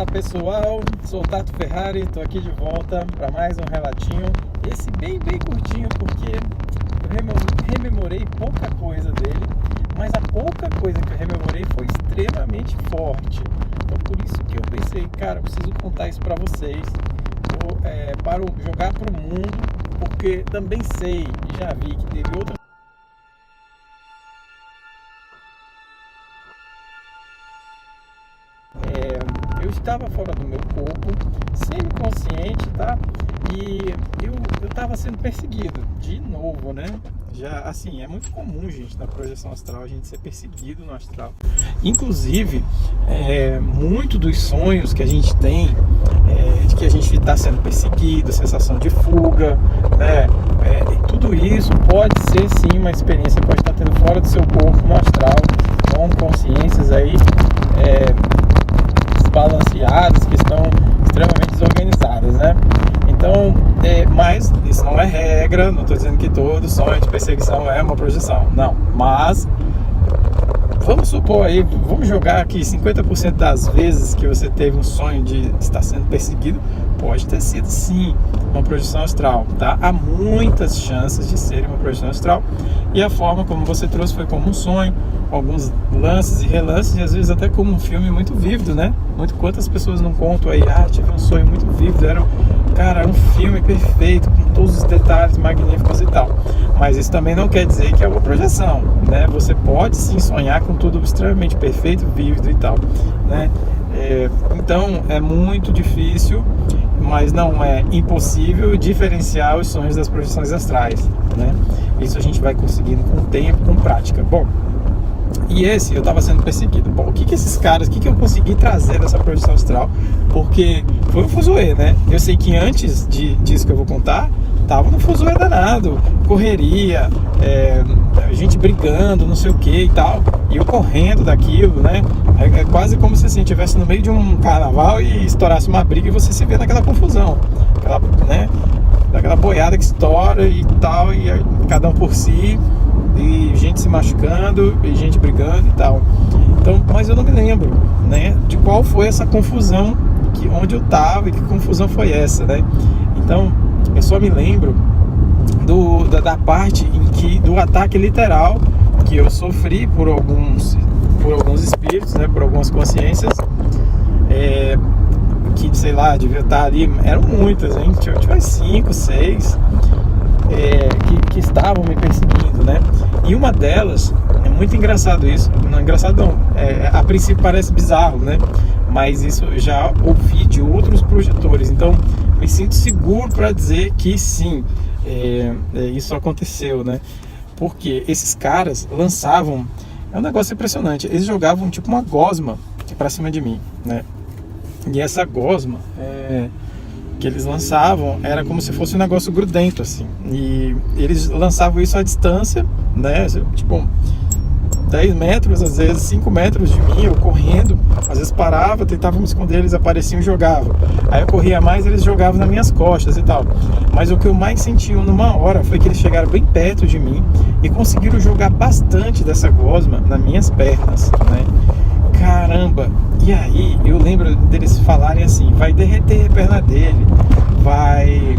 Fala pessoal, sou o Tato Ferrari, estou aqui de volta para mais um relatinho. Esse bem curtinho porque eu rememorei pouca coisa dele, mas a pouca coisa que eu rememorei foi extremamente forte. Então por isso que eu pensei, cara, eu preciso contar isso para vocês, para jogar para o mundo, porque também sei e já vi que teve outras. Eu estava fora do meu corpo, semi-consciente, tá? E eu estava sendo perseguido, de novo, né? Já, assim, é muito comum, gente, na projeção astral, a gente ser perseguido no astral. Inclusive, muito dos sonhos que a gente tem, de que a gente está sendo perseguido, sensação de fuga, né? Tudo isso pode ser, sim, uma experiência que pode estar tendo fora do seu corpo, no astral, com consciências aí, balanceadas, que estão extremamente desorganizadas, né? Então, mas isso não é regra, não estou dizendo que todo sonho de perseguição é uma projeção, não, mas vamos supor aí, vamos jogar aqui 50% das vezes que você teve um sonho de estar sendo perseguido, pode ter sido sim uma projeção astral, tá? Há muitas chances de ser uma projeção astral, e a forma como você trouxe foi como um sonho, alguns lances e relances, e às vezes até como um filme muito vívido, né? Quantas pessoas não contam aí, tive um sonho muito vívido, era um filme perfeito, com todos os detalhes magníficos e tal. Mas isso também não quer dizer que é uma projeção, né? Você pode sim sonhar com tudo extremamente perfeito, vívido e tal, né? Então é muito difícil, mas não é impossível diferenciar os sonhos das projeções astrais, né? Isso a gente vai conseguindo com o tempo, com prática. Bom, e eu estava sendo perseguido. Bom, o que esses caras, o que eu consegui trazer dessa projeção astral? Porque foi um fuzuê, né? Eu sei que antes disso que eu vou contar, tava no fuzuê danado, correria, gente brigando, não sei o que e tal, e eu correndo daquilo, né? É quase como se assim, estivesse no meio de um carnaval e estourasse uma briga e você se vê naquela confusão, daquela boiada que estoura e tal, e cada um por si, e gente se machucando, e gente brigando e tal. Então, mas eu não me lembro, né, de qual foi essa confusão, onde eu estava e que confusão foi essa, né? Então, eu só me lembro da parte do ataque literal que eu sofri por alguns espíritos, né, por algumas consciências, que, sei lá, devia estar ali, eram muitas, hein? Tinha 5, 6 que estavam me perseguindo, né? E uma delas, é muito engraçado isso, não é engraçado não, a princípio parece bizarro, né? Mas isso eu já ouvi de outros projetores, então me sinto seguro para dizer que sim, isso aconteceu, né? Porque esses caras lançavam, é um negócio impressionante, eles jogavam tipo uma gosma para cima de mim, né? E essa gosma que eles lançavam era como se fosse um negócio grudento, assim. E eles lançavam isso à distância, né? Tipo, 10 metros, às vezes 5 metros de mim, eu correndo. Às vezes parava, tentava me esconder, eles apareciam e jogavam. Aí eu corria mais, eles jogavam nas minhas costas e tal. Mas o que eu mais senti numa hora foi que eles chegaram bem perto de mim e conseguiram jogar bastante dessa gosma nas minhas pernas, né? Caramba! E aí eu lembro deles falarem assim, vai derreter a perna dele, vai,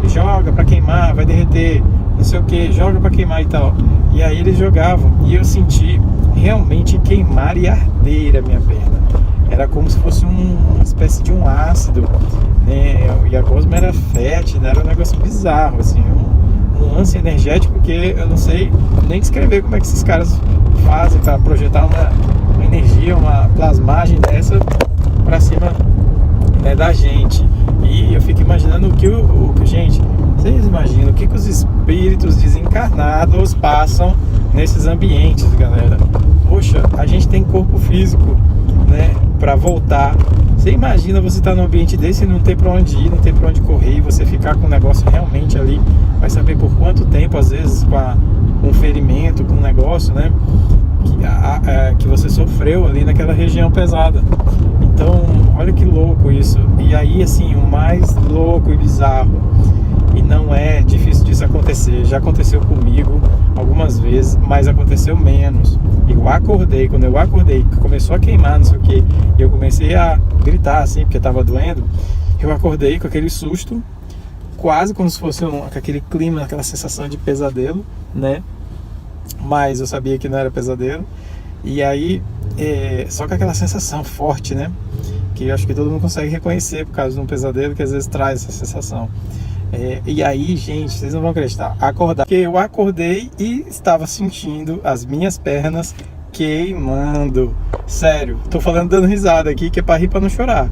joga pra queimar, vai derreter, não sei o que, joga pra queimar e tal. E aí eles jogavam e eu senti realmente queimar e arder a minha perna. Era como se fosse uma espécie de um ácido, né? E a gosma era fértil, né? Era um negócio bizarro, assim, um lance energético que eu não sei nem descrever como é que esses caras fazem para projetar uma energia, uma plasmagem dessa para cima, né, da gente. E eu fico imaginando gente, vocês imaginam o que os espíritos desencarnados passam nesses ambientes, galera? Poxa, a gente tem corpo físico, né, para voltar. Você imagina você estar num ambiente desse e não ter para onde ir, não ter para onde correr, e você ficar com o negócio realmente ali, vai saber por quanto tempo, às vezes com um ferimento, com um negócio, né, que você sofreu ali naquela região pesada. Então, olha que louco isso. E aí, assim, o mais louco e bizarro e não é difícil disso acontecer. Já aconteceu comigo algumas vezes, mas aconteceu menos. Eu acordei, quando eu acordei, começou a queimar, não sei o que, e eu comecei a gritar assim, porque tava doendo. Eu acordei com aquele susto, quase como se fosse com aquele clima, aquela sensação de pesadelo, né? Mas eu sabia que não era pesadelo. E aí, só com aquela sensação forte, né? Que eu acho que todo mundo consegue reconhecer por causa de um pesadelo que às vezes traz essa sensação. E aí, gente, vocês não vão acreditar, porque eu acordei e estava sentindo as minhas pernas queimando. Sério, tô falando dando risada aqui, que é pra rir, pra não chorar.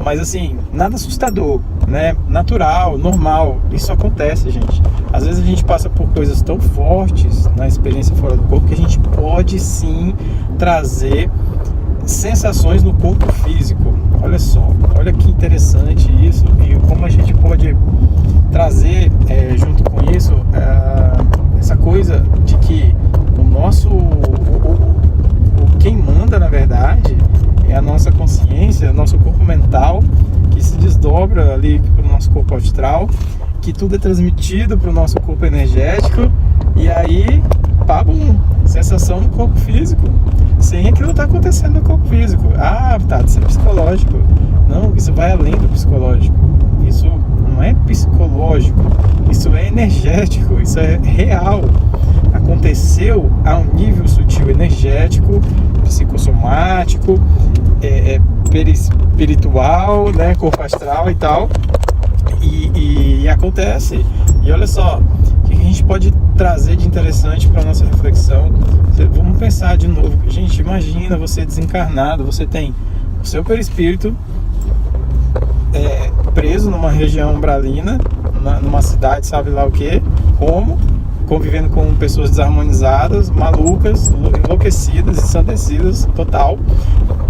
Mas assim, nada assustador, né? Natural, normal. Isso acontece, gente. Às vezes a gente passa por coisas tão fortes na experiência fora do corpo que a gente pode sim trazer sensações no corpo físico. Olha só, olha que interessante isso, e como a gente pode trazer junto com isso essa coisa de que quem manda na verdade é a nossa consciência, nosso corpo mental, que se desdobra ali para o nosso corpo astral, que tudo é transmitido para o nosso corpo energético, e aí, pabum, sensação no corpo físico, sem aquilo tá acontecendo no corpo físico. Ah, tá, isso é psicológico. Não, isso vai além do psicológico. Isso não é psicológico, isso é energético, isso é real. Aconteceu a um nível sutil energético, psicossomático, espiritual, né, corpo astral e tal. E acontece. E olha só, o que a gente pode trazer de interessante para nossa reflexão. Vamos pensar de novo. Gente, imagina você desencarnado, você tem o seu perispírito preso numa região umbralina, numa cidade, sabe lá o que, como, convivendo com pessoas desarmonizadas, malucas, enlouquecidas, ensandecidas, total,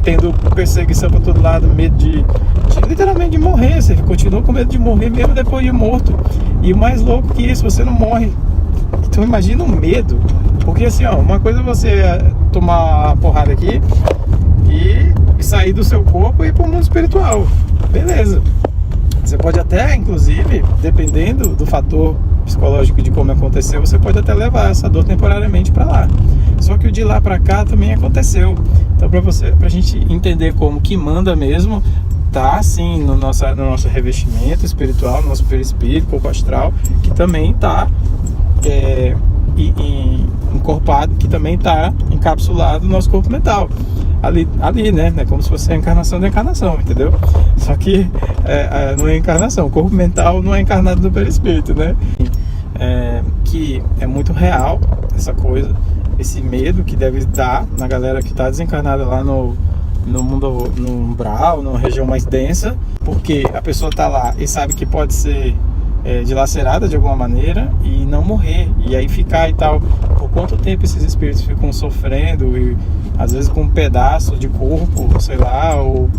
tendo perseguição para todo lado, medo de literalmente de morrer. Você continua com medo de morrer mesmo depois de morto. E o mais louco que isso, você não morre. Então imagina o medo, porque assim, ó, uma coisa é você tomar a porrada aqui e sair do seu corpo e ir para o mundo espiritual, beleza. Você pode até, inclusive, dependendo do fator psicológico de como aconteceu, você pode até levar essa dor temporariamente para lá. Só que o de lá para cá também aconteceu. Então, pra gente entender como que manda mesmo, tá assim no nosso revestimento espiritual, no nosso perispírito, corpo astral, que também tá encorpado, que também tá encapsulado no nosso corpo mental. Ali, né? É como se fosse a encarnação da encarnação, entendeu? Só que não é encarnação, o corpo mental não é encarnado no perispírito, né? Que é muito real essa coisa, esse medo que deve dar na galera que está desencarnada lá no mundo, no umbral, numa região mais densa, porque a pessoa está lá e sabe que pode ser dilacerada de alguma maneira e não morrer, e aí ficar e tal. Por quanto tempo esses espíritos ficam sofrendo, e às vezes com um pedaço de corpo, sei lá, ou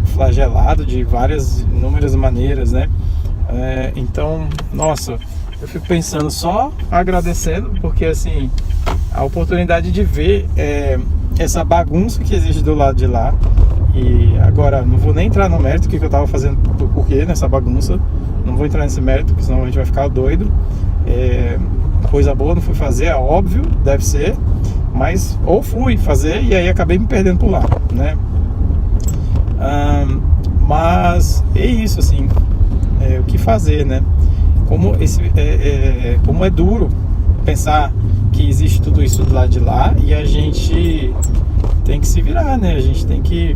flagelado de inúmeras maneiras, né? Então, nossa, eu fico pensando, só agradecendo, porque assim, a oportunidade de ver essa bagunça que existe do lado de lá. E agora, não vou nem entrar no mérito que eu tava fazendo, por quê nessa bagunça. Não vou entrar nesse mérito, porque senão a gente vai ficar doido. Coisa boa não fui fazer, é óbvio, deve ser. Mas, ou fui fazer e aí acabei me perdendo por lá, né? Mas é isso, assim, o que fazer, né? Como é duro pensar que existe tudo isso do lado de lá, e a gente tem que se virar, né? A gente tem que,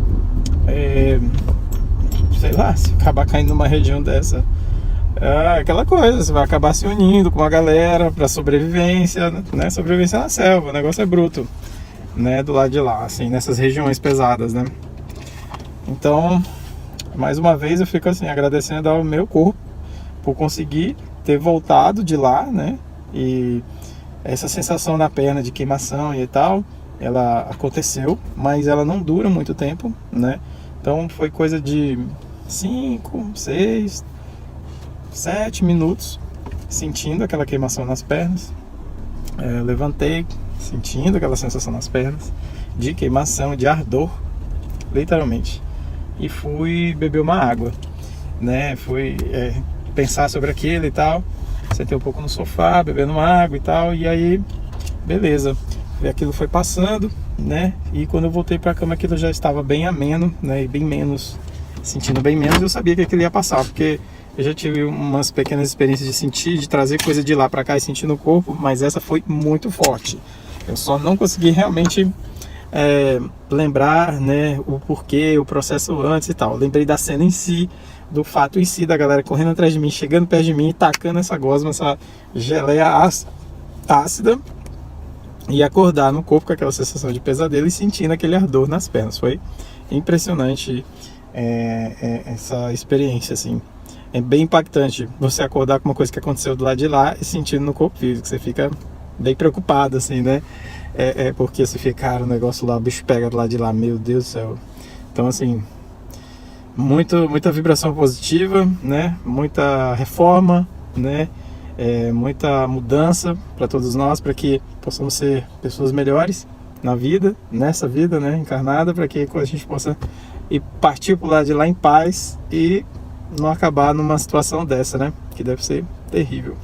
sei lá, se acabar caindo numa região dessa, aquela coisa, você vai acabar se unindo com a galera para sobrevivência, né? Sobrevivência na selva, o negócio é bruto, né? Do lado de lá, assim, nessas regiões pesadas, né? Então, mais uma vez eu fico assim, agradecendo ao meu corpo por conseguir ter voltado de lá, né? E essa sensação na perna de queimação e tal, ela aconteceu, mas ela não dura muito tempo, né? Então foi coisa de 5, 6, 7 minutos sentindo aquela queimação nas pernas. Levantei sentindo aquela sensação nas pernas de queimação, de ardor, literalmente, e fui beber uma água, né? Fui pensar sobre aquilo e tal. Sentei um pouco no sofá, bebendo água e tal, e aí, beleza. E aquilo foi passando, né? E quando eu voltei pra cama, aquilo já estava bem ameno, né? E bem menos, sentindo bem menos. Eu sabia que aquilo ia passar, porque eu já tive umas pequenas experiências de sentir, de trazer coisa de lá pra cá e sentir no corpo, mas essa foi muito forte. Eu só não consegui realmente lembrar, né, o porquê, o processo antes e tal. Eu lembrei da cena em si, do fato em si, da galera correndo atrás de mim, chegando perto de mim, tacando essa gosma, essa geleia ácida, e acordar no corpo com aquela sensação de pesadelo e sentindo aquele ardor nas pernas. Foi impressionante essa experiência, assim. É bem impactante você acordar com uma coisa que aconteceu do lado de lá e sentindo no corpo físico. Você fica bem preocupado, assim, né? Porque você fica, cara, o negócio lá, o bicho pega do lado de lá, meu Deus do céu. Então, assim, muita vibração positiva, né? Muita reforma, né? Muita mudança para todos nós, para que possamos ser pessoas melhores na vida, nessa vida, né? Encarnada, para que a gente possa ir partir pro lado de lá em paz e não acabar numa situação dessa, né? Que deve ser terrível.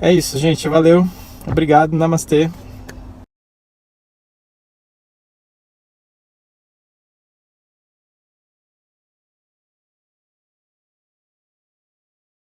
É isso, gente. Valeu. Obrigado. Namastê.